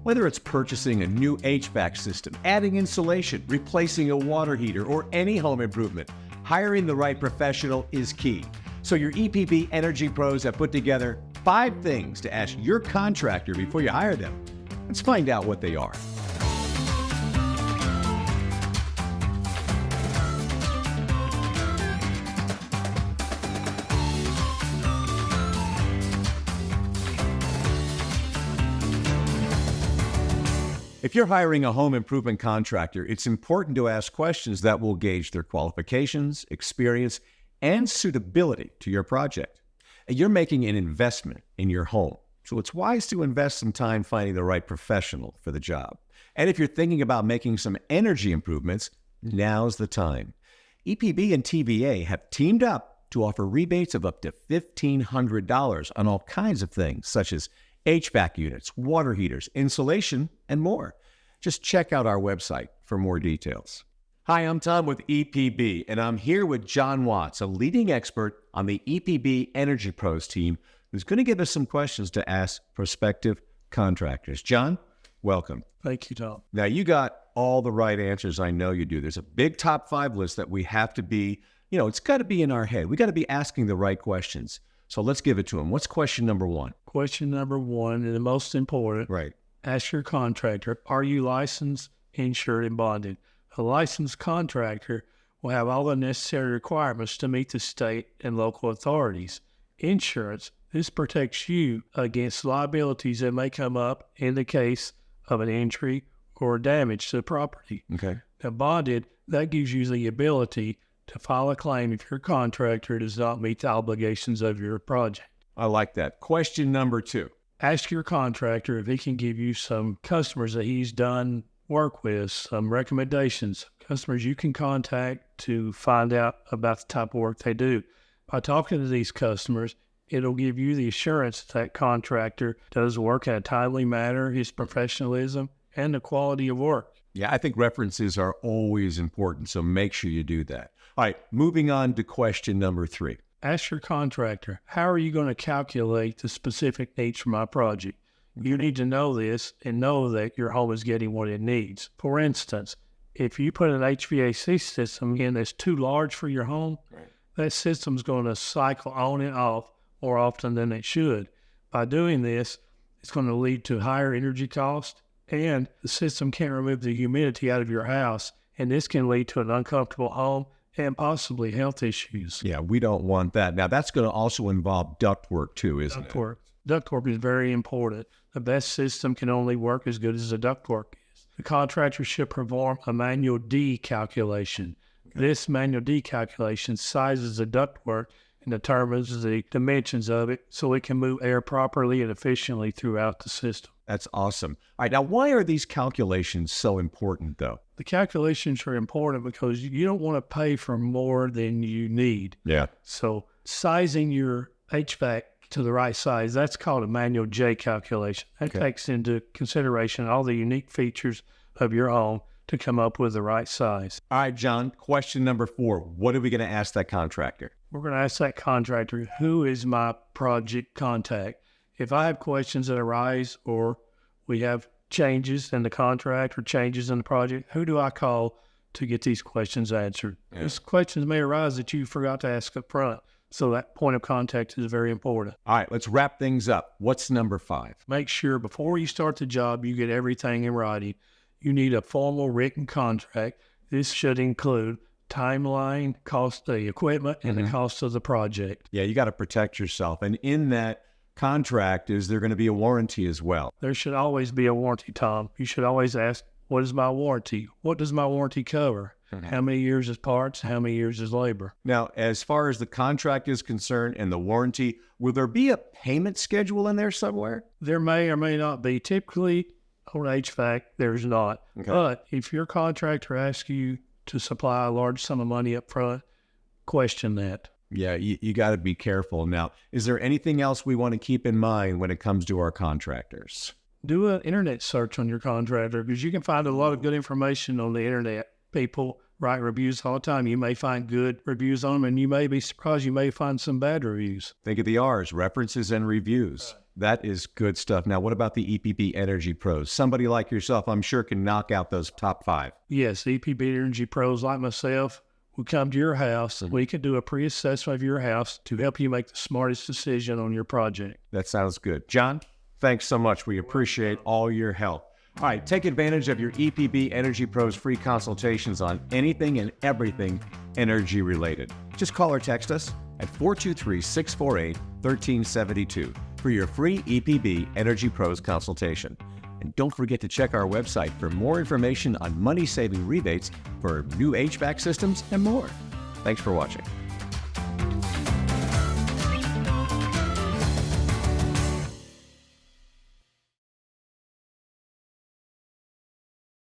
Whether it's purchasing a new HVAC system, adding insulation, replacing a water heater, or any home improvement, hiring the right professional is key. So your EPB Energy Pros have put together 5 things to ask your contractor before you hire them. Let's find out what they are. If you're hiring a home improvement contractor, it's important to ask questions that will gauge their qualifications, experience, and suitability to your project. You're making an investment in your home, so it's wise to invest some time finding the right professional for the job. And if you're thinking about making some energy improvements, now's the time. EPB and TVA have teamed up to offer rebates of up to $1,500 on all kinds of things, such as HVAC units, water heaters, insulation, and more. Just check out our website for more details. Hi, I'm Tom with EPB, and I'm here with John Watts, a leading expert on the EPB Energy Pros team, who's going to give us some questions to ask prospective contractors. John, welcome. Thank you, Tom. Now, you got all the right answers. I know you do. There's a big top 5 list that we have to be, it's got to be in our head. We got to be asking the right questions. So let's give it to him. What's question number 1? Question number 1, and the most important. Right. Ask your contractor, are you licensed, insured, and bonded? A licensed contractor will have all the necessary requirements to meet the state and local authorities. Insurance, this protects you against liabilities that may come up in the case of an injury or damage to the property. Okay. Now, bonded, that gives you the ability to file a claim if your contractor does not meet the obligations of your project. I like that. Question number 2. Ask your contractor if he can give you some customers that he's done work with, some recommendations, customers you can contact to find out about the type of work they do. By talking to these customers, it'll give you the assurance that contractor does work in a timely manner, his professionalism, and the quality of work. Yeah, I think references are always important, so make sure you do that. All right, moving on to question number 3. Ask your contractor, how are you going to calculate the specific needs for my project? You need to know this and know that your home is getting what it needs. For instance, if you put an HVAC system in that's too large for your home, that system's going to cycle on and off more often than it should. By doing this, it's going to lead to higher energy costs, and the system can't remove the humidity out of your house, and this can lead to an uncomfortable home and possibly health issues. Yeah, we don't want that. Now, that's going to also involve ductwork too, isn't it? Ductwork is very important. The best system can only work as good as the ductwork is. The contractor should perform a manual D calculation. Okay. This manual D calculation sizes the ductwork and determines the dimensions of it so it can move air properly and efficiently throughout the system. That's awesome. All right, now why are these calculations so important, though? The calculations are important because you don't want to pay for more than you need. Yeah. So sizing your HVAC to the right size, that's called a manual J calculation. That takes into consideration all the unique features of your home to come up with the right size. All right, John, question number 4. What are we going to ask that contractor? We're going to ask that contractor, who is my project contact? If I have questions that arise or we have changes in the contract or changes in the project, who do I call to get these questions answered? Yeah. These questions may arise that you forgot to ask up front. So that point of contact is very important. All right, let's wrap things up. What's number 5? Make sure before you start the job, you get everything in writing. You need a formal written contract. This should include timeline, cost of the equipment, and the cost of the project. Yeah, you got to protect yourself. And in that contract, is there going to be a warranty as well? There should always be a warranty, Tom. You should always ask, what is my warranty? What does my warranty cover? How many years is parts? How many years is labor? Now, as far as the contract is concerned and the warranty, will there be a payment schedule in there somewhere? There may or may not be. Typically, on HVAC, there's not. Okay. But if your contractor asks you to supply a large sum of money up front, question that. Yeah, you got to be careful. Now, is there anything else we want to keep in mind when it comes to our contractors? Do an internet search on your contractor because you can find a lot of good information on the internet. People write reviews all the time. You may find good reviews on them, and you may be surprised you may find some bad reviews. Think of the R's, references and reviews. That is good stuff. Now, what about the EPB Energy Pros? Somebody like yourself, I'm sure, can knock out those top 5. Yes, EPB Energy Pros like myself will come to your house. We can do a pre-assessment of your house to help you make the smartest decision on your project. That sounds good. John, thanks so much. We appreciate all your help. All right, take advantage of your EPB Energy Pros free consultations on anything and everything energy related. Just call or text us at 423-648-1372 for your free EPB Energy Pros consultation. And don't forget to check our website for more information on money-saving rebates for new HVAC systems and more. Thanks for watching.